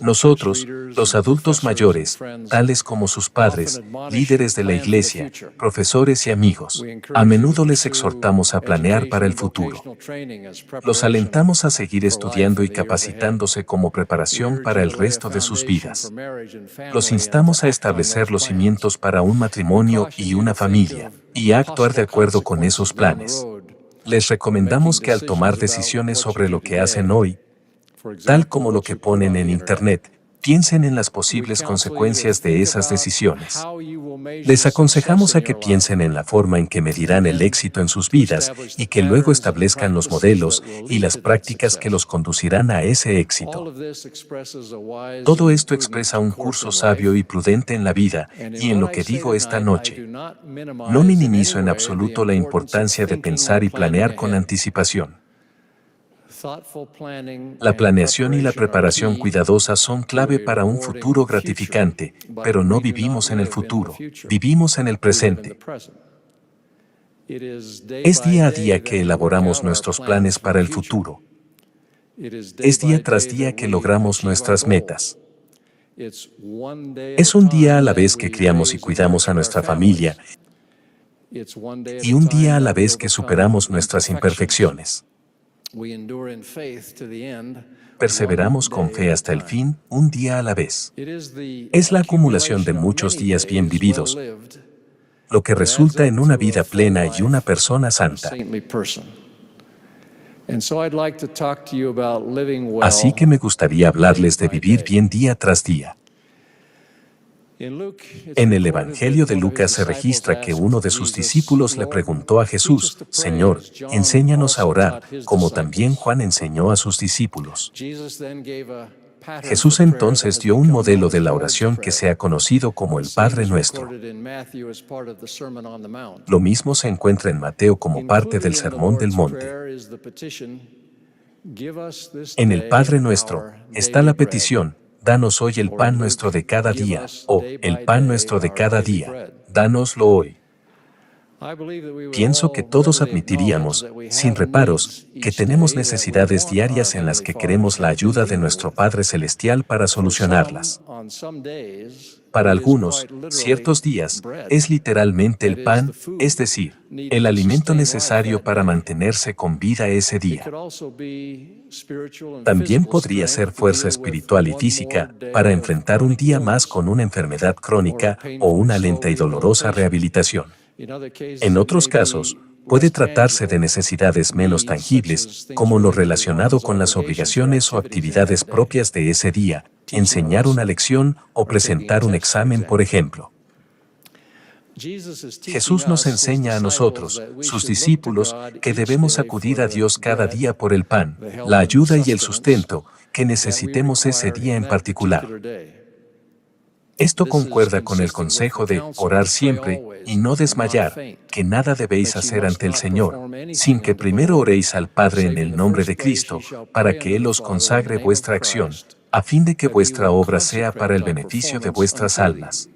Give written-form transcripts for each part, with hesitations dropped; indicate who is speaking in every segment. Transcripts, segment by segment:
Speaker 1: Nosotros, los adultos mayores, tales como sus padres, líderes de la iglesia, profesores y amigos, a menudo les exhortamos a planear para el futuro. Los alentamos a seguir estudiando y capacitándose como preparación para el resto de sus vidas. Los instamos a establecer los cimientos para un matrimonio y una familia, y a actuar de acuerdo con esos planes. Les recomendamos que al tomar decisiones sobre lo que hacen hoy, tal como lo que ponen en Internet, piensen en las posibles consecuencias de esas decisiones. Les aconsejamos a que piensen en la forma en que medirán el éxito en sus vidas y que luego establezcan los modelos y las prácticas que los conducirán a ese éxito. Todo esto expresa un curso sabio y prudente en la vida, y en lo que digo esta noche, no minimizo en absoluto la importancia de pensar y planear con anticipación. La planeación y la preparación cuidadosa son clave para un futuro gratificante, pero no vivimos en el futuro, vivimos en el presente. Es día a día que elaboramos nuestros planes para el futuro. Es día tras día que logramos nuestras metas. Es un día a la vez que criamos y cuidamos a nuestra familia, y un día a la vez que superamos nuestras imperfecciones. Perseveramos con fe hasta el fin, un día a la vez. Es la acumulación de muchos días bien vividos, lo que resulta en una vida plena y una persona santa. Así que me gustaría hablarles de vivir bien día tras día. En el Evangelio de Lucas se registra que uno de sus discípulos le preguntó a Jesús: Señor, enséñanos a orar, como también Juan enseñó a sus discípulos. Jesús entonces dio un modelo de la oración que se ha conocido como el Padre Nuestro. Lo mismo se encuentra en Mateo como parte del Sermón del Monte. En el Padre Nuestro está la petición: danos hoy el pan nuestro de cada día, o el pan nuestro de cada día, dánoslo hoy. Pienso que todos admitiríamos, sin reparos, que tenemos necesidades diarias en las que queremos la ayuda de nuestro Padre Celestial para solucionarlas. Para algunos, ciertos días, es literalmente el pan, es decir, el alimento necesario para mantenerse con vida ese día. También podría ser fuerza espiritual y física para enfrentar un día más con una enfermedad crónica o una lenta y dolorosa rehabilitación. En otros casos, puede tratarse de necesidades menos tangibles, como lo relacionado con las obligaciones o actividades propias de ese día, enseñar una lección o presentar un examen, por ejemplo. Jesús nos enseña a nosotros, sus discípulos, que debemos acudir a Dios cada día por el pan, la ayuda y el sustento que necesitemos ese día en particular. Esto concuerda con el consejo de orar siempre y no desmayar, que nada debéis hacer ante el Señor, sin que primero oréis al Padre en el nombre de Cristo, para que Él os consagre vuestra acción, a fin de que vuestra obra sea para el beneficio de vuestras almas.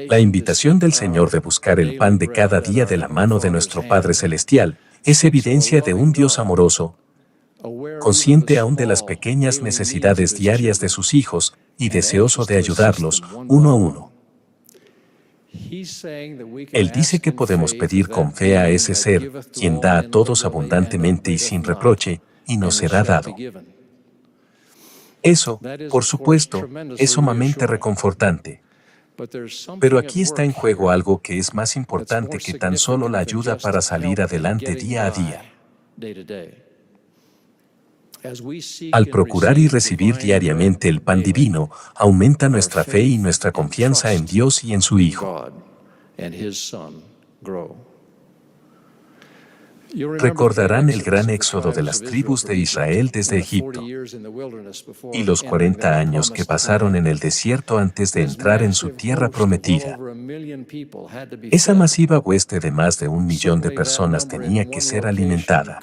Speaker 1: La invitación del Señor de buscar el pan de cada día de la mano de nuestro Padre Celestial es evidencia de un Dios amoroso, consciente aún de las pequeñas necesidades diarias de sus hijos y deseoso de ayudarlos uno a uno. Él dice que podemos pedir con fe a ese ser, quien da a todos abundantemente y sin reproche, y nos será dado. Eso, por supuesto, es sumamente reconfortante. Pero aquí está en juego algo que es más importante que tan solo la ayuda para salir adelante día a día. Al procurar y recibir diariamente el pan divino, aumenta nuestra fe y nuestra confianza en Dios y en su Hijo. Recordarán el gran éxodo de las tribus de Israel desde Egipto y los 40 años que pasaron en el desierto antes de entrar en su tierra prometida. Esa masiva hueste de más de 1 millón de personas tenía que ser alimentada.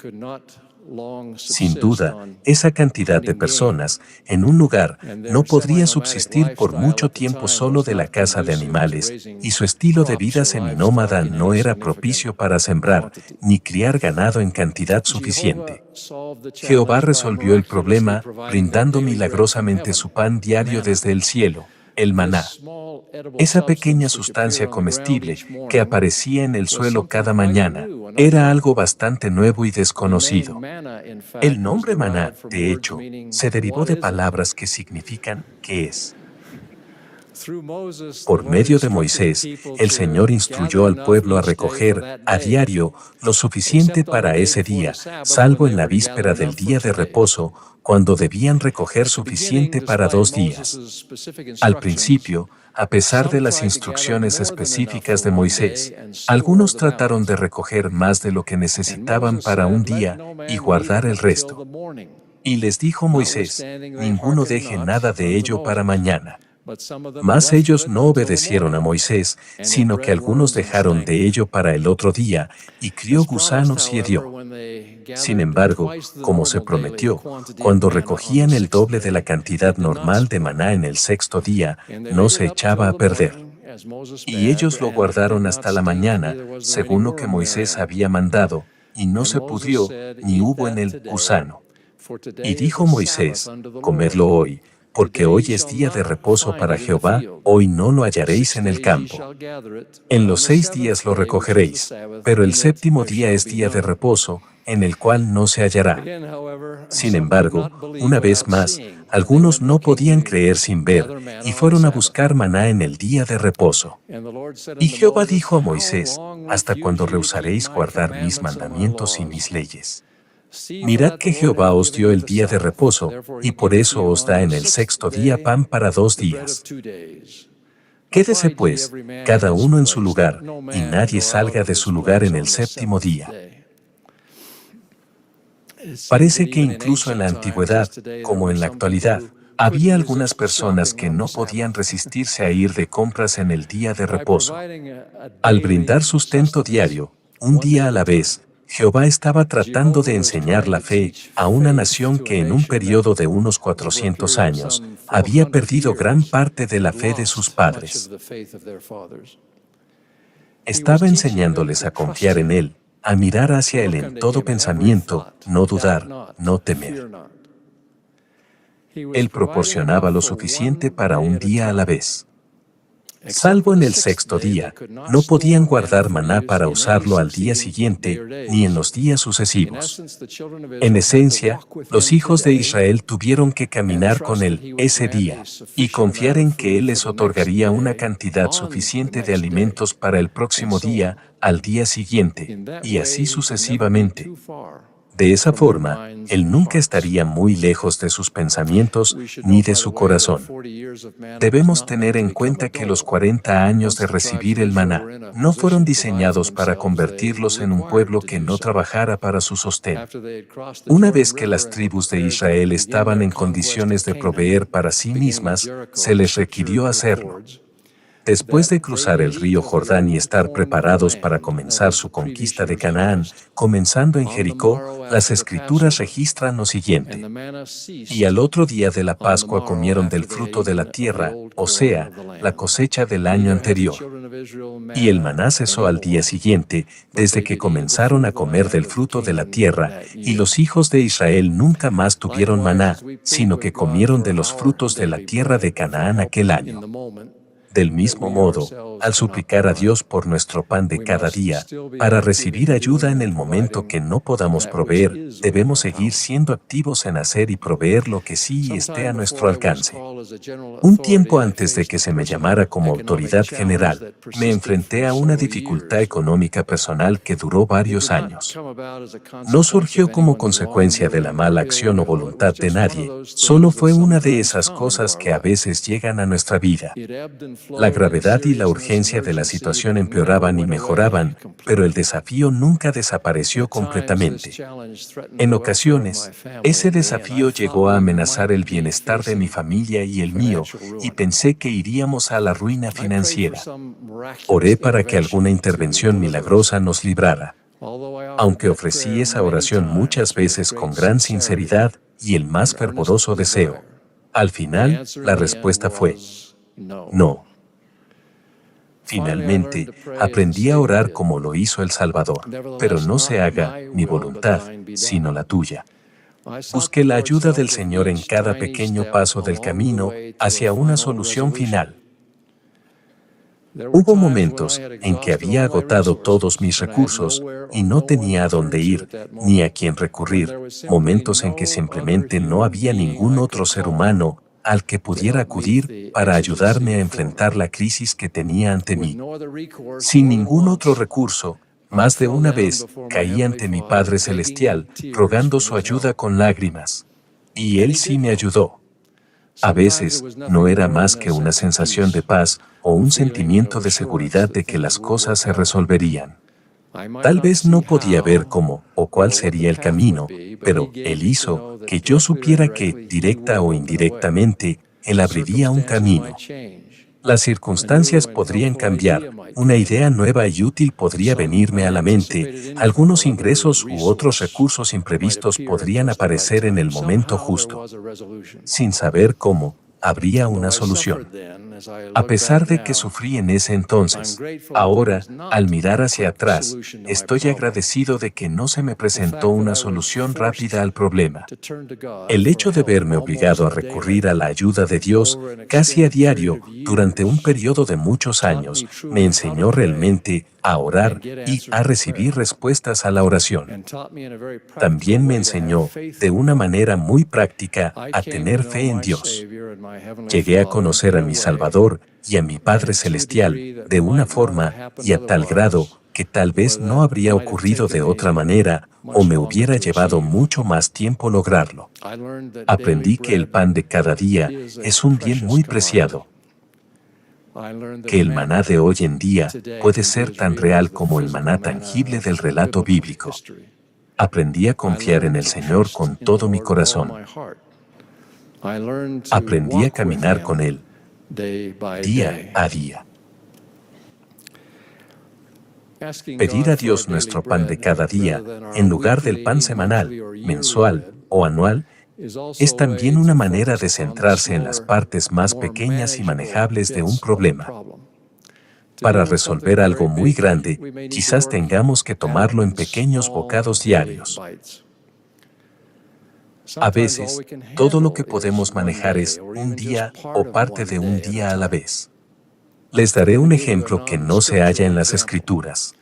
Speaker 1: Sin duda, esa cantidad de personas en un lugar no podría subsistir por mucho tiempo solo de la caza de animales, y su estilo de vida seminómada no era propicio para sembrar ni criar ganado en cantidad suficiente. Jehová resolvió el problema brindando milagrosamente su pan diario desde el cielo, el maná. Esa pequeña sustancia comestible que aparecía en el suelo cada mañana era algo bastante nuevo y desconocido. El nombre maná, de hecho, se derivó de palabras que significan «¿qué es?». Por medio de Moisés, el Señor instruyó al pueblo a recoger, a diario, lo suficiente para ese día, salvo en la víspera del día de reposo, cuando debían recoger suficiente para 2 días. Al principio, a pesar de las instrucciones específicas de Moisés, algunos trataron de recoger más de lo que necesitaban para un día y guardar el resto. Y les dijo Moisés, ninguno deje nada de ello para mañana. Mas ellos no obedecieron a Moisés, sino que algunos dejaron de ello para el otro día, y crió gusanos y hedió. Sin embargo, como se prometió, cuando recogían el doble de la cantidad normal de maná en el 6º día, no se echaba a perder. Y ellos lo guardaron hasta la mañana, según lo que Moisés había mandado, y no se pudrió, ni hubo en él gusano. Y dijo Moisés, comedlo hoy, porque hoy es día de reposo para Jehová, hoy no lo hallaréis en el campo. En los 6 días lo recogeréis, pero el 7º día es día de reposo, en el cual no se hallará. Sin embargo, una vez más, algunos no podían creer sin ver, y fueron a buscar maná en el día de reposo. Y Jehová dijo a Moisés, ¿hasta cuándo rehusaréis guardar mis mandamientos y mis leyes? Mirad que Jehová os dio el día de reposo, y por eso os da en el 6º día pan para 2 días. Quédese pues, cada uno en su lugar, y nadie salga de su lugar en el 7º día. Parece que incluso en la antigüedad, como en la actualidad, había algunas personas que no podían resistirse a ir de compras en el día de reposo. Al brindar sustento diario, un día a la vez, Jehová estaba tratando de enseñar la fe a una nación que en un periodo de unos 400 años había perdido gran parte de la fe de sus padres. Estaba enseñándoles a confiar en Él, a mirar hacia Él en todo pensamiento, no dudar, no temer. Él proporcionaba lo suficiente para un día a la vez. Salvo en el 6º día, no podían guardar maná para usarlo al día siguiente, ni en los días sucesivos. En esencia, los hijos de Israel tuvieron que caminar con Él ese día, y confiar en que Él les otorgaría una cantidad suficiente de alimentos para el próximo día, al día siguiente, y así sucesivamente. De esa forma, Él nunca estaría muy lejos de sus pensamientos ni de su corazón. Debemos tener en cuenta que los 40 años de recibir el maná no fueron diseñados para convertirlos en un pueblo que no trabajara para su sostén. Una vez que las tribus de Israel estaban en condiciones de proveer para sí mismas, se les requirió hacerlo. Después de cruzar el río Jordán y estar preparados para comenzar su conquista de Canaán, comenzando en Jericó, las Escrituras registran lo siguiente. Y al otro día de la Pascua comieron del fruto de la tierra, o sea, la cosecha del año anterior. Y el maná cesó al día siguiente, desde que comenzaron a comer del fruto de la tierra, y los hijos de Israel nunca más tuvieron maná, sino que comieron de los frutos de la tierra de Canaán aquel año. Del mismo modo, al suplicar a Dios por nuestro pan de cada día, para recibir ayuda en el momento que no podamos proveer, debemos seguir siendo activos en hacer y proveer lo que sí esté a nuestro alcance. Un tiempo antes de que se me llamara como autoridad general, me enfrenté a una dificultad económica personal que duró varios años. No surgió como consecuencia de la mala acción o voluntad de nadie, solo fue una de esas cosas que a veces llegan a nuestra vida. La gravedad y la urgencia de la situación empeoraban y mejoraban, pero el desafío nunca desapareció completamente. En ocasiones, ese desafío llegó a amenazar el bienestar de mi familia y el mío, y pensé que iríamos a la ruina financiera. Oré para que alguna intervención milagrosa nos librara. Aunque ofrecí esa oración muchas veces con gran sinceridad y el más fervoroso deseo, al final, la respuesta fue no. Finalmente, aprendí a orar como lo hizo el Salvador, pero no se haga mi voluntad, sino la tuya. Busqué la ayuda del Señor en cada pequeño paso del camino hacia una solución final. Hubo momentos en que había agotado todos mis recursos y no tenía a dónde ir, ni a quién recurrir, momentos en que simplemente no había ningún otro ser humano al que pudiera acudir para ayudarme a enfrentar la crisis que tenía ante mí. Sin ningún otro recurso, más de una vez caí ante mi Padre Celestial, rogando su ayuda con lágrimas. Y Él sí me ayudó. A veces, no era más que una sensación de paz o un sentimiento de seguridad de que las cosas se resolverían. Tal vez no podía ver cómo o cuál sería el camino, pero Él hizo que yo supiera que, directa o indirectamente, Él abriría un camino. Las circunstancias podrían cambiar, una idea nueva y útil podría venirme a la mente, algunos ingresos u otros recursos imprevistos podrían aparecer en el momento justo. Sin saber cómo, habría una solución. A pesar de que sufrí en ese entonces, ahora, al mirar hacia atrás, estoy agradecido de que no se me presentó una solución rápida al problema. El hecho de verme obligado a recurrir a la ayuda de Dios casi a diario durante un periodo de muchos años me enseñó realmente a orar y a recibir respuestas a la oración. También me enseñó, de una manera muy práctica, a tener fe en Dios. Llegué a conocer a mi Salvador y a mi Padre Celestial de una forma y a tal grado que tal vez no habría ocurrido de otra manera o me hubiera llevado mucho más tiempo lograrlo. Aprendí que el pan de cada día es un bien muy preciado, que el maná de hoy en día puede ser tan real como el maná tangible del relato bíblico. Aprendí a confiar en el Señor con todo mi corazón. Aprendí a caminar con Él día a día. Pedir a Dios nuestro pan de cada día, en lugar del pan semanal, mensual o anual, es también una manera de centrarse en las partes más pequeñas y manejables de un problema. Para resolver algo muy grande, quizás tengamos que tomarlo en pequeños bocados diarios. A veces, todo lo que podemos manejar es un día o parte de un día a la vez. Les daré un ejemplo que no se halla en las Escrituras.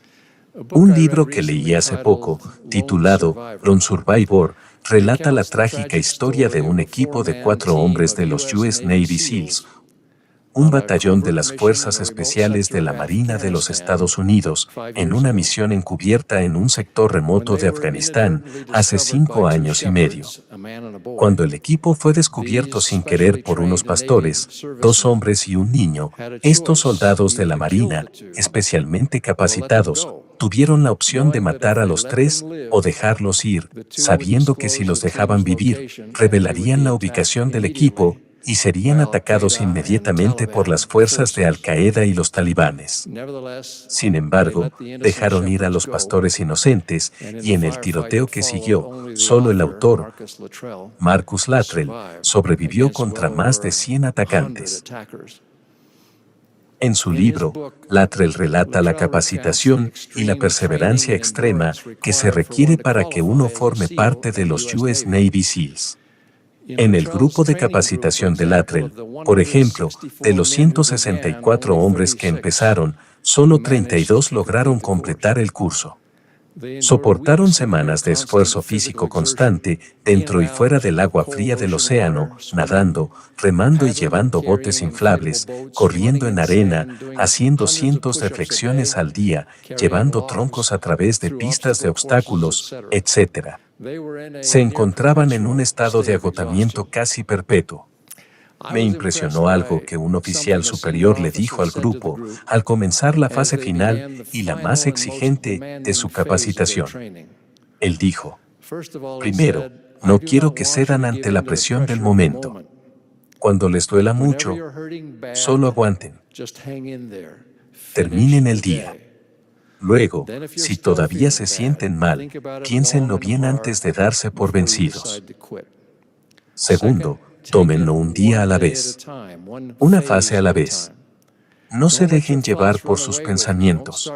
Speaker 1: Un libro que leí hace poco, titulado Lone Survivor, relata la trágica historia de un equipo de 4 hombres de los US Navy SEALs, un batallón de las Fuerzas Especiales de la Marina de los Estados Unidos, en una misión encubierta en un sector remoto de Afganistán hace 5 años y medio. Cuando el equipo fue descubierto sin querer por unos pastores, 2 hombres y un niño, estos soldados de la Marina, especialmente capacitados, tuvieron la opción de matar a los 3 o dejarlos ir, sabiendo que si los dejaban vivir, revelarían la ubicación del equipo y serían atacados inmediatamente por las fuerzas de Al-Qaeda y los talibanes. Sin embargo, dejaron ir a los pastores inocentes y en el tiroteo que siguió, solo el autor, Marcus Luttrell, sobrevivió contra más de 100 atacantes. En su libro, Luttrell relata la capacitación y la perseverancia extrema que se requiere para que uno forme parte de los US Navy SEALs. En el grupo de capacitación de Luttrell, por ejemplo, de los 164 hombres que empezaron, solo 32 lograron completar el curso. Soportaron semanas de esfuerzo físico constante dentro y fuera del agua fría del océano, nadando, remando y llevando botes inflables, corriendo en arena, haciendo cientos de flexiones al día, llevando troncos a través de pistas de obstáculos, etc. Se encontraban en un estado de agotamiento casi perpetuo. Me impresionó algo que un oficial superior le dijo al grupo al comenzar la fase final y la más exigente de su capacitación. Él dijo: primero, no quiero que cedan ante la presión del momento. Cuando les duela mucho, solo aguanten. Terminen el día. Luego, si todavía se sienten mal, piénsenlo bien antes de darse por vencidos. Segundo, tómenlo un día a la vez, una fase a la vez. No se dejen llevar por sus pensamientos.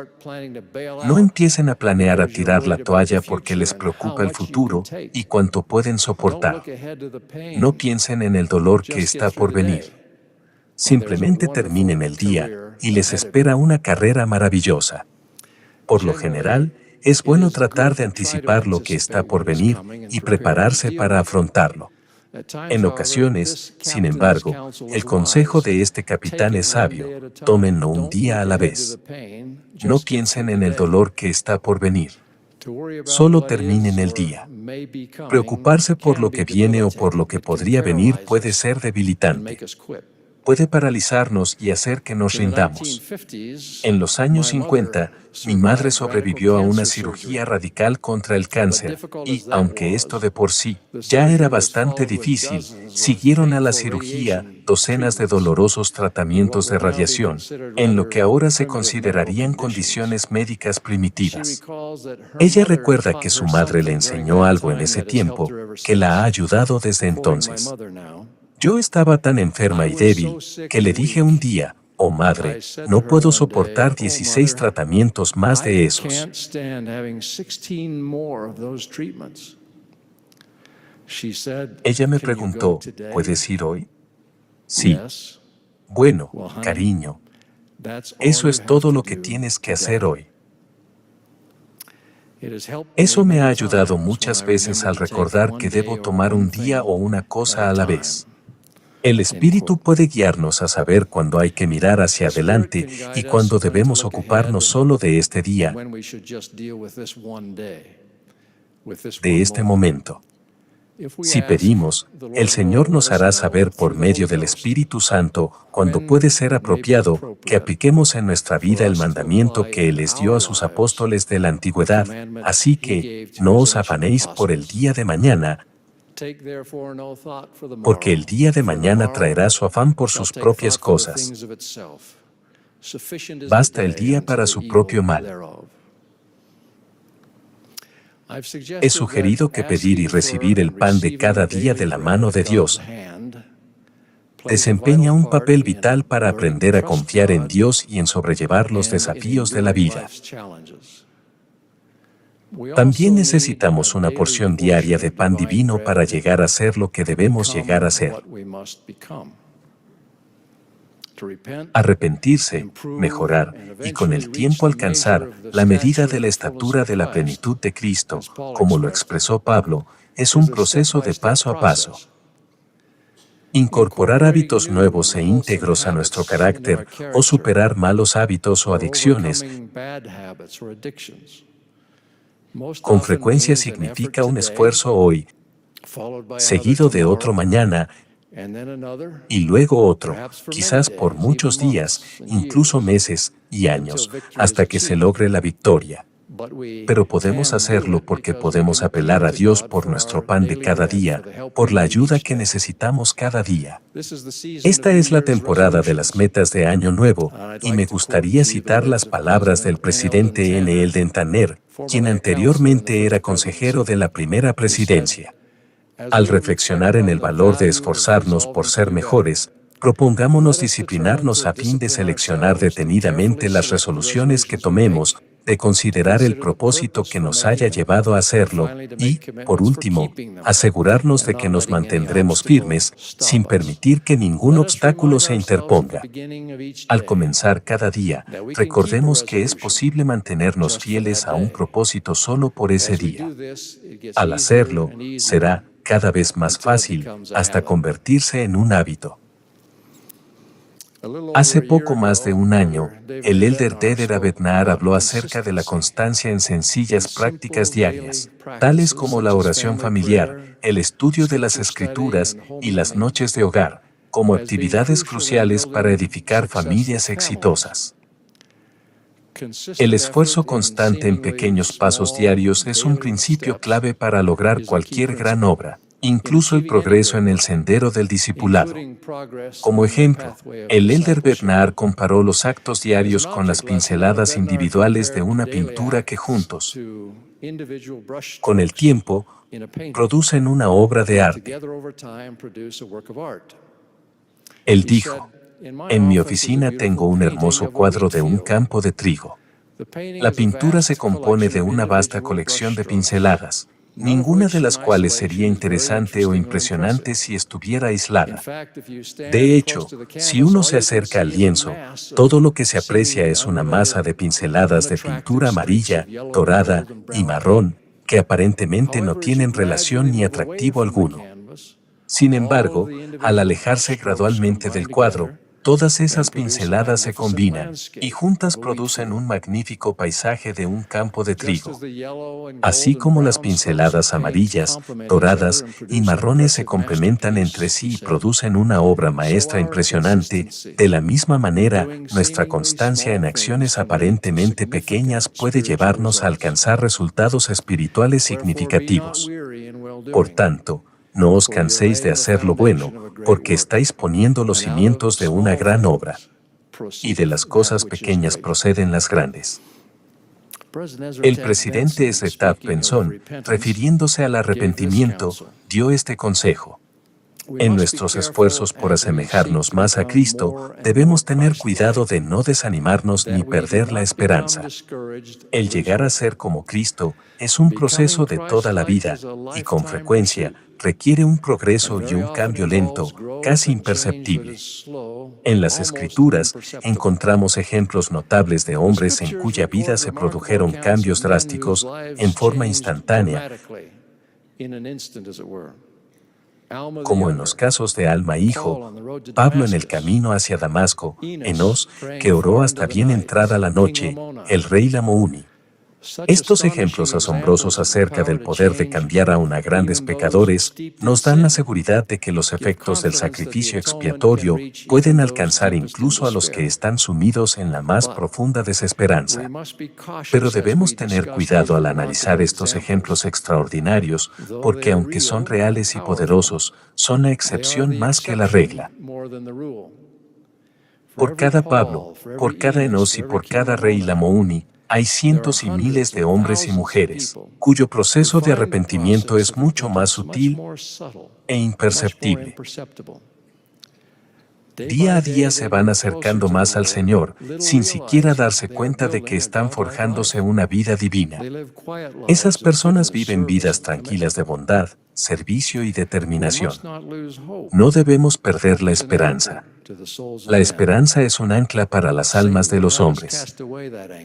Speaker 1: No empiecen a planear a tirar la toalla porque les preocupa el futuro y cuánto pueden soportar. No piensen en el dolor que está por venir. Simplemente terminen el día y les espera una carrera maravillosa. Por lo general, es bueno tratar de anticipar lo que está por venir y prepararse para afrontarlo. En ocasiones, sin embargo, el consejo de este capitán es sabio: tómenlo un día a la vez. No piensen en el dolor que está por venir. Solo terminen el día. Preocuparse por lo que viene o por lo que podría venir puede ser debilitante. Puede paralizarnos y hacer que nos rindamos. En los años 50, mi madre sobrevivió a una cirugía radical contra el cáncer y, aunque esto de por sí ya era bastante difícil, siguieron a la cirugía docenas de dolorosos tratamientos de radiación, en lo que ahora se considerarían condiciones médicas primitivas. Ella recuerda que su madre le enseñó algo en ese tiempo que la ha ayudado desde entonces. Yo estaba tan enferma y débil que le dije un día: «Oh madre, no puedo soportar 16 tratamientos más de esos». Ella me preguntó: «¿Puedes ir hoy?». Sí. Bueno, cariño, eso es todo lo que tienes que hacer hoy. Eso me ha ayudado muchas veces al recordar que debo tomar un día o una cosa a la vez. El Espíritu puede guiarnos a saber cuándo hay que mirar hacia adelante y cuándo debemos ocuparnos solo de este día, de este momento. Si pedimos, el Señor nos hará saber por medio del Espíritu Santo cuándo puede ser apropiado que apliquemos en nuestra vida el mandamiento que Él les dio a sus apóstoles de la antigüedad. Así que, no os afanéis por el día de mañana, porque el día de mañana traerá su afán por sus propias cosas. Basta el día para su propio mal. He sugerido que pedir y recibir el pan de cada día de la mano de Dios desempeña un papel vital para aprender a confiar en Dios y en sobrellevar los desafíos de la vida. También necesitamos una porción diaria de pan divino para llegar a ser lo que debemos llegar a ser. Arrepentirse, mejorar y con el tiempo alcanzar la medida de la estatura de la plenitud de Cristo, como lo expresó Pablo, es un proceso de paso a paso. Incorporar hábitos nuevos e íntegros a nuestro carácter o superar malos hábitos o adicciones con frecuencia significa un esfuerzo hoy, seguido de otro mañana, y luego otro, quizás por muchos días, incluso meses y años, hasta que se logre la victoria. Pero podemos hacerlo porque podemos apelar a Dios por nuestro pan de cada día, por la ayuda que necesitamos cada día. Esta es la temporada de las metas de Año Nuevo, y me gustaría citar las palabras del presidente N. Eldon Tanner, quien anteriormente era consejero de la primera presidencia. Al reflexionar en el valor de esforzarnos por ser mejores, propongámonos disciplinarnos a fin de seleccionar detenidamente las resoluciones que tomemos, de considerar el propósito que nos haya llevado a hacerlo y, por último, asegurarnos de que nos mantendremos firmes, sin permitir que ningún obstáculo se interponga. Al comenzar cada día, recordemos que es posible mantenernos fieles a un propósito solo por ese día. Al hacerlo, será cada vez más fácil, hasta convertirse en un hábito. Hace poco más de un año, el elder Deder Abednar habló acerca de la constancia en sencillas prácticas diarias, tales como la oración familiar, el estudio de las Escrituras y las noches de hogar, como actividades cruciales para edificar familias exitosas. El esfuerzo constante en pequeños pasos diarios es un principio clave para lograr cualquier gran obra. incluso el progreso en el sendero del discipulado. Como ejemplo, el elder Bernard comparó los actos diarios con las pinceladas individuales de una pintura que juntos, con el tiempo, producen una obra de arte. Él dijo, en mi oficina tengo un hermoso cuadro de un campo de trigo. La pintura se compone de una vasta colección de pinceladas, ninguna de las cuales sería interesante o impresionante si estuviera aislada. De hecho, si uno se acerca al lienzo, todo lo que se aprecia es una masa de pinceladas de pintura amarilla, dorada y marrón, que aparentemente no tienen relación ni atractivo alguno. Sin embargo, al alejarse gradualmente del cuadro, todas esas pinceladas se combinan y juntas producen un magnífico paisaje de un campo de trigo. Así como las pinceladas amarillas, doradas y marrones se complementan entre sí y producen una obra maestra impresionante, de la misma manera, nuestra constancia en acciones aparentemente pequeñas puede llevarnos a alcanzar resultados espirituales significativos. Por tanto, no os canséis de hacer lo bueno, porque estáis poniendo los cimientos de una gran obra. Y de las cosas pequeñas proceden las grandes. El presidente Ezra Taft Benson, refiriéndose al arrepentimiento, dio este consejo. En nuestros esfuerzos por asemejarnos más a Cristo, debemos tener cuidado de no desanimarnos ni perder la esperanza. El llegar a ser como Cristo es un proceso de toda la vida y con frecuencia requiere un progreso y un cambio lento, casi imperceptible. En las Escrituras encontramos ejemplos notables de hombres en cuya vida se produjeron cambios drásticos en forma instantánea, como en los casos de Alma hijo, Pablo en el camino hacia Damasco, Enos, que oró hasta bien entrada la noche, el rey Lamouni. Estos ejemplos asombrosos acerca del poder de cambiar aún a grandes pecadores nos dan la seguridad de que los efectos del sacrificio expiatorio pueden alcanzar incluso a los que están sumidos en la más profunda desesperanza. Pero debemos tener cuidado al analizar estos ejemplos extraordinarios, porque aunque son reales y poderosos, son la excepción más que la regla. Por cada Pablo, por cada Enos y por cada rey Lamouni, hay cientos y miles de hombres y mujeres, cuyo proceso de arrepentimiento es mucho más sutil e imperceptible. Día a día se van acercando más al Señor, sin siquiera darse cuenta de que están forjándose una vida divina. Esas personas viven vidas tranquilas de bondad, servicio y determinación. No debemos perder la esperanza. La esperanza es un ancla para las almas de los hombres.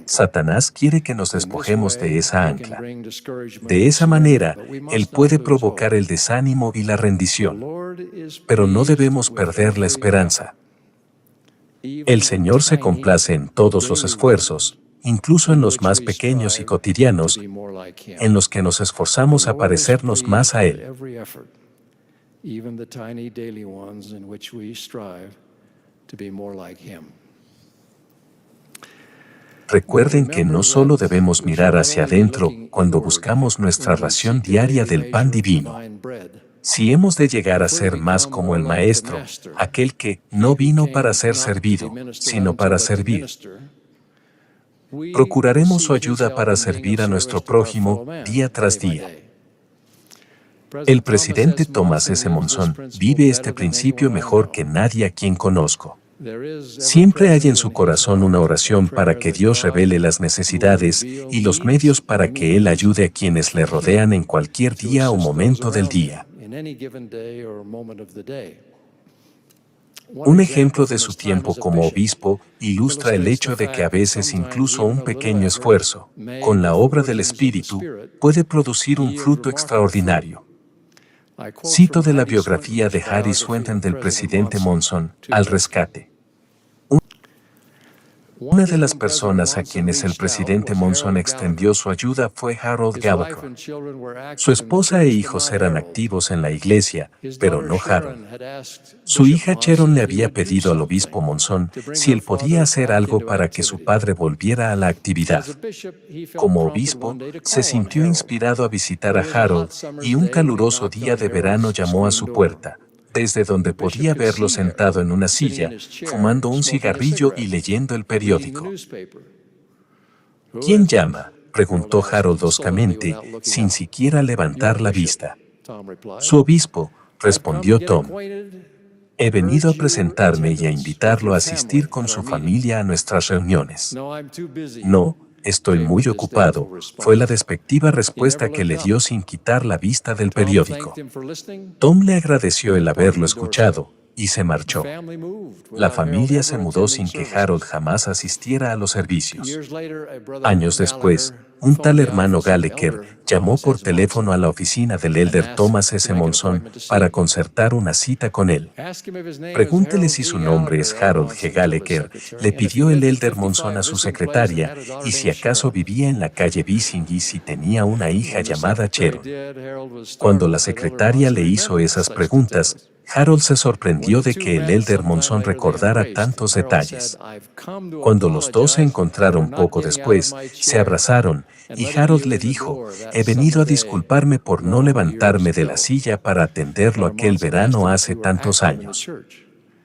Speaker 1: Satanás quiere que nos despojemos de esa ancla. De esa manera, él puede provocar el desánimo y la rendición. Pero no debemos perder la esperanza. El Señor se complace en todos los esfuerzos, incluso en los más pequeños y cotidianos, en los que nos esforzamos a parecernos más a Él. Recuerden que no solo debemos mirar hacia adentro cuando buscamos nuestra ración diaria del pan divino. Si hemos de llegar a ser más como el Maestro, aquel que no vino para ser servido, sino para servir, procuraremos su ayuda para servir a nuestro prójimo día tras día. El presidente Thomas S. Monson vive este principio mejor que nadie a quien conozco. Siempre hay en su corazón una oración para que Dios revele las necesidades y los medios para que Él ayude a quienes le rodean en cualquier día o momento del día. Un ejemplo de su tiempo como obispo ilustra el hecho de que a veces incluso un pequeño esfuerzo, con la obra del Espíritu, puede producir un fruto extraordinario. Cito de la biografía de Harry Swenton del presidente Monson, Al rescate. Una de las personas a quienes el presidente Monson extendió su ayuda fue Harold Gallagher. Su esposa e hijos eran activos en la iglesia, pero no Harold. Su hija Sharon le había pedido al obispo Monson si él podía hacer algo para que su padre volviera a la actividad. Como obispo, se sintió inspirado a visitar a Harold y un caluroso día de verano llamó a su puerta, desde donde podía verlo sentado en una silla, fumando un cigarrillo y leyendo el periódico. ¿Quién llama?, preguntó Harold hoscamente, sin siquiera levantar la vista. Su obispo, respondió Tom. He venido a presentarme y a invitarlo a asistir con su familia a nuestras reuniones. No, estoy muy ocupado, fue la despectiva respuesta que le dio sin quitar la vista del periódico. Tom le agradeció el haberlo escuchado y se marchó. La familia se mudó sin que Harold jamás asistiera a los servicios. Años después, un tal hermano Gallagher llamó por teléfono a la oficina del elder Thomas S. Monson para concertar una cita con él. Pregúntele si su nombre es Harold G. Gallagher, le pidió el elder Monson a su secretaria, y si acaso vivía en la calle Bissing y si tenía una hija llamada Sharon. Cuando la secretaria le hizo esas preguntas, Harold se sorprendió de que el elder Monson recordara tantos detalles. Cuando los dos se encontraron poco después, se abrazaron, y Harold le dijo, he venido a disculparme por no levantarme de la silla para atenderlo aquel verano hace tantos años.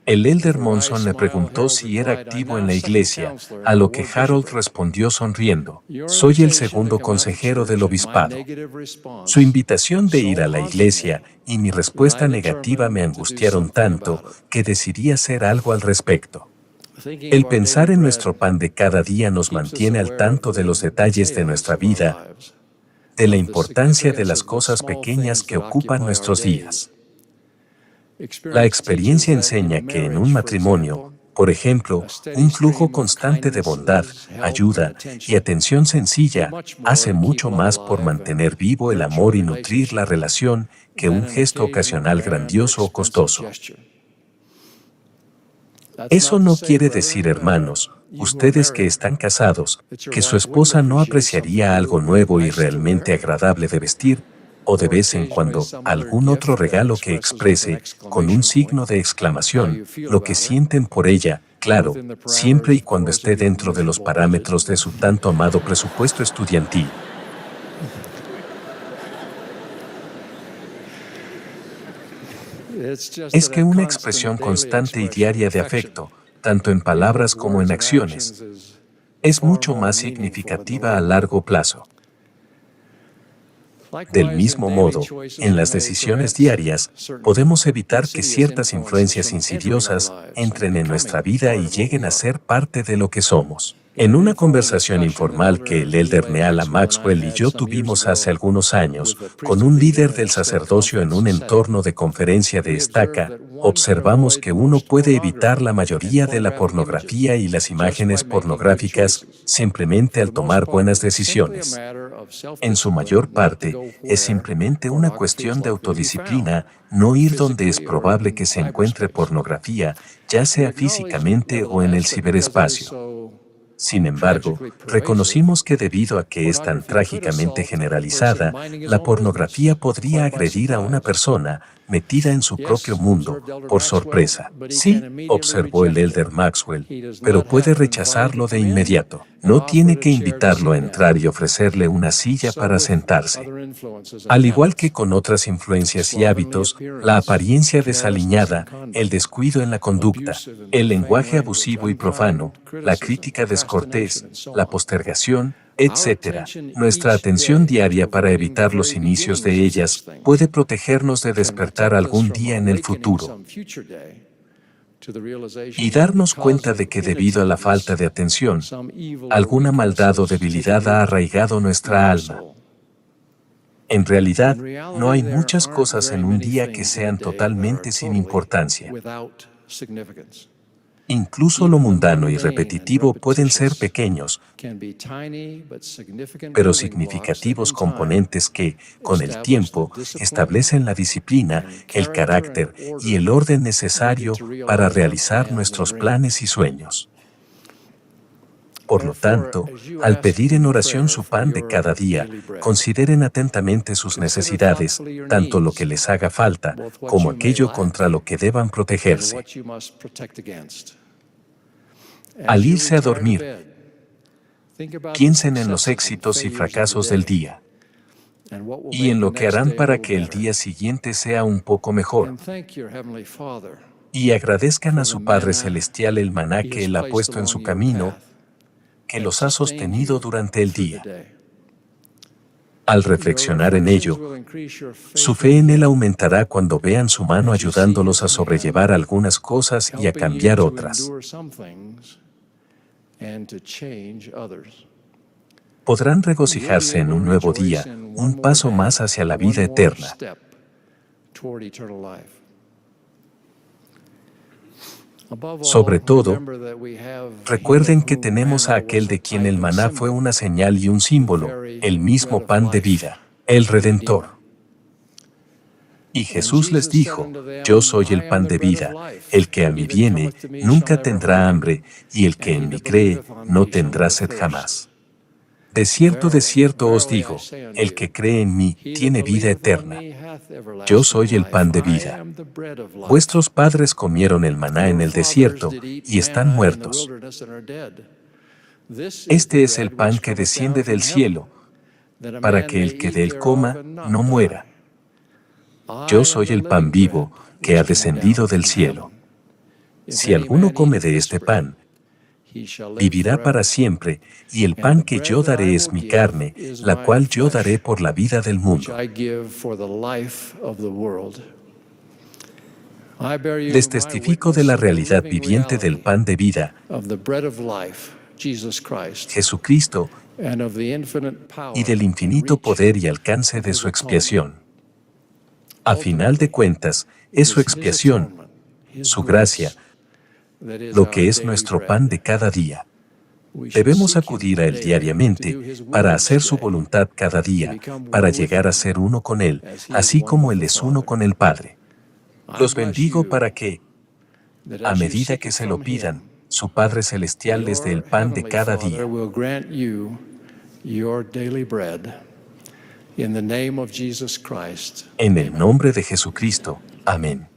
Speaker 1: El elder Monson le preguntó si era activo en la iglesia, a lo que Harold respondió sonriendo, soy el segundo consejero del obispado. Su invitación de ir a la iglesia y mi respuesta negativa me angustiaron tanto que decidí hacer algo al respecto. El pensar en nuestro pan de cada día nos mantiene al tanto de los detalles de nuestra vida, de la importancia de las cosas pequeñas que ocupan nuestros días. La experiencia enseña que en un matrimonio, por ejemplo, un flujo constante de bondad, ayuda y atención sencilla hace mucho más por mantener vivo el amor y nutrir la relación que un gesto ocasional grandioso o costoso. Eso no quiere decir, hermanos, ustedes que están casados, que su esposa no apreciaría algo nuevo y realmente agradable de vestir, o de vez en cuando algún otro regalo que exprese, con un signo de exclamación, lo que sienten por ella, claro, siempre y cuando esté dentro de los parámetros de su tanto amado presupuesto estudiantil. Es que una expresión constante y diaria de afecto, tanto en palabras como en acciones, es mucho más significativa a largo plazo. Del mismo modo, en las decisiones diarias, podemos evitar que ciertas influencias insidiosas entren en nuestra vida y lleguen a ser parte de lo que somos. En una conversación informal que el elder Neala Maxwell y yo tuvimos hace algunos años, con un líder del sacerdocio en un entorno de conferencia de estaca, observamos que uno puede evitar la mayoría de la pornografía y las imágenes pornográficas simplemente al tomar buenas decisiones. En su mayor parte, es simplemente una cuestión de autodisciplina, no ir donde es probable que se encuentre pornografía, ya sea físicamente o en el ciberespacio. Sin embargo, reconocimos que debido a que es tan trágicamente generalizada, la pornografía podría agredir a una persona metida en su propio mundo, por sorpresa. Sí, observó el elder Maxwell, pero puede rechazarlo de inmediato. No tiene que invitarlo a entrar y ofrecerle una silla para sentarse. Al igual que con otras influencias y hábitos, la apariencia desaliñada, el descuido en la conducta, el lenguaje abusivo y profano, la crítica descortés, la postergación, etc. Nuestra atención diaria para evitar los inicios de ellas puede protegernos de despertar algún día en el futuro y darnos cuenta de que debido a la falta de atención, alguna maldad o debilidad ha arraigado nuestra alma. En realidad, no hay muchas cosas en un día que sean totalmente sin importancia. Incluso lo mundano y repetitivo pueden ser pequeños, pero significativos componentes que, con el tiempo, establecen la disciplina, el carácter y el orden necesario para realizar nuestros planes y sueños. Por lo tanto, al pedir en oración su pan de cada día, consideren atentamente sus necesidades, tanto lo que les haga falta, como aquello contra lo que deban protegerse. Al irse a dormir, piensen en los éxitos y fracasos del día y en lo que harán para que el día siguiente sea un poco mejor. Y agradezcan a su Padre Celestial el maná que Él ha puesto en su camino, que los ha sostenido durante el día. Al reflexionar en ello, su fe en Él aumentará cuando vean su mano ayudándolos a sobrellevar algunas cosas y a cambiar otras. Podrán regocijarse en un nuevo día, un paso más hacia la vida eterna. Sobre todo, recuerden que tenemos a aquel de quien el maná fue una señal y un símbolo, el mismo pan de vida, el Redentor. Y Jesús les dijo: Yo soy el pan de vida, el que a mí viene, nunca tendrá hambre, y el que en mí cree, no tendrá sed jamás. De cierto os digo, el que cree en mí, tiene vida eterna. Yo soy el pan de vida. Vuestros padres comieron el maná en el desierto, y están muertos. Este es el pan que desciende del cielo, para que el que de él coma, no muera. Yo soy el pan vivo, que ha descendido del cielo. Si alguno come de este pan, vivirá para siempre, y el pan que yo daré es mi carne, la cual yo daré por la vida del mundo. Les testifico de la realidad viviente del pan de vida, Jesucristo, y del infinito poder y alcance de su expiación. A final de cuentas, es su expiación, su gracia, lo que es nuestro pan de cada día. Debemos acudir a Él diariamente para hacer su voluntad cada día, para llegar a ser uno con Él, así como Él es uno con el Padre. Los bendigo para que, a medida que se lo pidan, su Padre Celestial les dé el pan de cada día. En el nombre de Jesucristo. Amén.